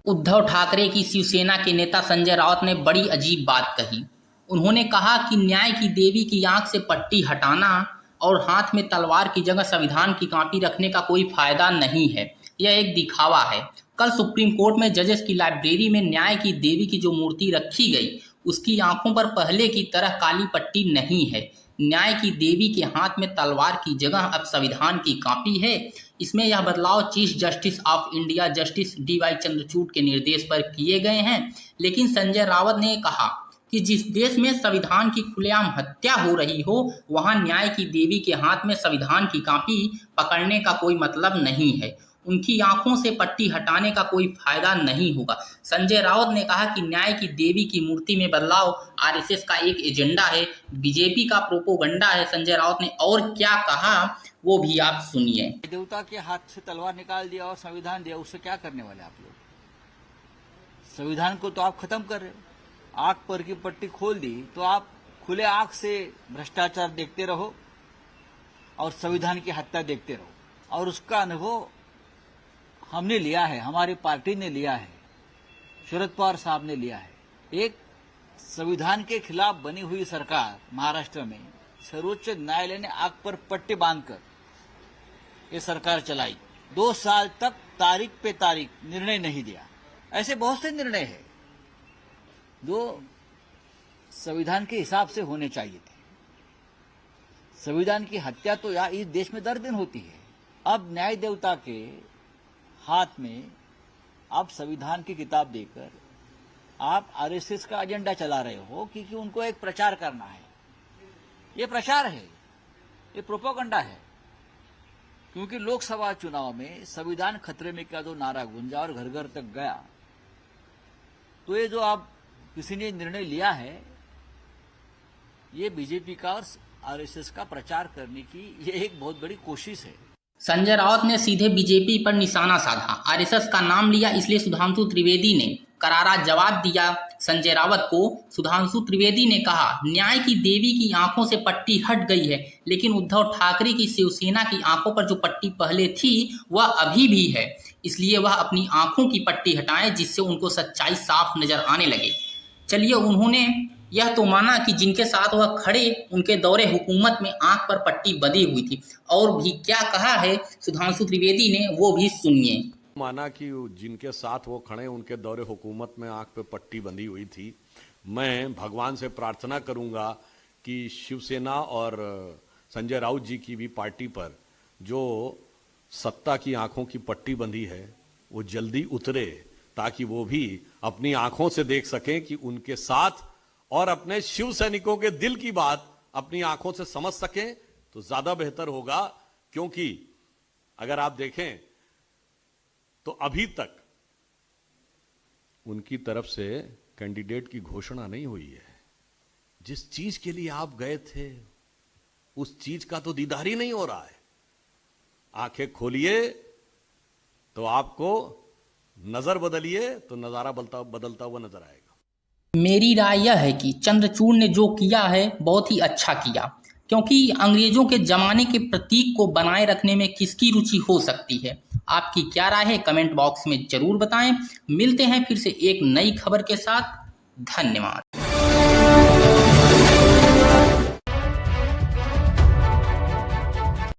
उद्धव ठाकरे की शिवसेना के नेता संजय राउत ने बड़ी अजीब बात कही। उन्होंने कहा कि न्याय की देवी की आंख से पट्टी हटाना और हाथ में तलवार की जगह संविधान की कॉपी रखने का कोई फायदा नहीं है, यह एक दिखावा है। कल सुप्रीम कोर्ट में जजेस की लाइब्रेरी में न्याय की देवी की जो मूर्ति रखी गई, उसकी आंखों पर पहले की तरह काली पट्टी नहीं है। न्याय की देवी के हाथ में तलवार की जगह अब संविधान की कॉपी है। इसमें यह बदलाव chief justice of India justice D.Y.. Chandrachud के निर्देश पर किए गए हैं। लेकिन संजय राउत ने कहा कि जिस देश में संविधान की खुलेआम हत्या हो रही हो, वहां न्याय की देवी के हाथ में संविधान की कॉपी पकड़ने का कोई मतलब नहीं है। उनकी आंखों से पट्टी हटाने का कोई फायदा नहीं होगा। संजय राउत ने कहा कि न्याय की देवी की मूर्ति में बदलाव आरएसएस का एक एजेंडा है, बीजेपी का प्रोपोगंडा है। संजय राउत ने और क्या कहा वो भी आप सुनिए। देवता के हाथ से तलवार निकाल दिया और संविधान दिया, उससे क्या करने वाले आप लोग? संविधान को तो आप खत्म कर रहे हो। आंख पर की पट्टी खोल दी तो आप खुले आंख से भ्रष्टाचार देखते रहो और संविधान की हत्या देखते रहो। और उसका अनुभव हमने लिया है, हमारी पार्टी ने लिया है, शरद पवार साहब ने लिया है। एक संविधान के खिलाफ बनी हुई सरकार महाराष्ट्र में सर्वोच्च न्यायालय ने आंख पर पट्टी बांधकर ये सरकार चलाई। 2 साल तक तारीख पे तारीख निर्णय नहीं दिया। ऐसे बहुत से निर्णय हैं जो संविधान के हिसाब से होने चाहिए थे। संविधान की हत्या तो यहाँ इस देश में दर दिन होती है। अब न्याय देवता के हाथ में आप संविधान की किताब देकर आप आरएसएस का एजेंडा चला रहे हो, क्योंकि उनको एक प्रचार करना है। ये प्रचार है, ये प्रोपोगंडा है। क्योंकि लोकसभा चुनाव में संविधान खतरे में का जो नारा गूंजा और घर घर तक गया, तो ये जो आप किसी ने निर्णय लिया है, ये बीजेपी का और आरएसएस का प्रचार करने की ये एक बहुत बड़ी कोशिश है। संजय राउत ने सीधे बीजेपी पर निशाना साधा। आरएसएस का नाम लिया, इसलिए सुधांशु त्रिवेदी ने करारा जवाब दिया संजय राउत को। सुधांशु त्रिवेदी ने कहा, न्याय की देवी की आंखों से पट्टी हट गई है, लेकिन उद्धव ठाकरे की शिवसेना की आंखों पर जो पट्टी पहले थी वह अभी भी है। इसलिए वह अपनी आंखों की पट्टी हटाएं, जिससे उनको सच्चाई साफ नजर आने लगे। चलिए, उन्होंने यह तो माना कि जिनके साथ वह खड़े उनके दौरे हुकूमत में आंख पर पट्टी बंधी हुई थी। और भी क्या कहा है सुधांशु त्रिवेदी ने, वो भी सुनिए। माना कि जिनके साथ वो खड़े उनके दौरे हुकूमत में आंख पे पट्टी बंधी हुई थी। मैं भगवान से प्रार्थना करूंगा कि शिवसेना और संजय राउत जी की भी पार्टी पर जो सत्ता की आंखों की पट्टी बंधी है वो जल्दी उतरे, ताकि वो भी अपनी आंखों से देख सकें कि उनके साथ और अपने शिव सैनिकों के दिल की बात अपनी आंखों से समझ सकें, तो ज्यादा बेहतर होगा। क्योंकि अगर आप देखें तो अभी तक उनकी तरफ से कैंडिडेट की घोषणा नहीं हुई है। जिस चीज के लिए आप गए थे उस चीज का तो दीदार ही नहीं हो रहा है। आंखें खोलिए तो आपको नजर बदलिए तो नजारा बदलता हुआ नजर आएगा। मेरी राय यह है कि चंद्रचूड़ ने जो किया है बहुत ही अच्छा किया, क्योंकि अंग्रेजों के जमाने के प्रतीक को बनाए रखने में किसकी रुचि हो सकती है। आपकी क्या राय है कमेंट बॉक्स में जरूर बताएं। मिलते हैं फिर से एक नई खबर के साथ। धन्यवाद।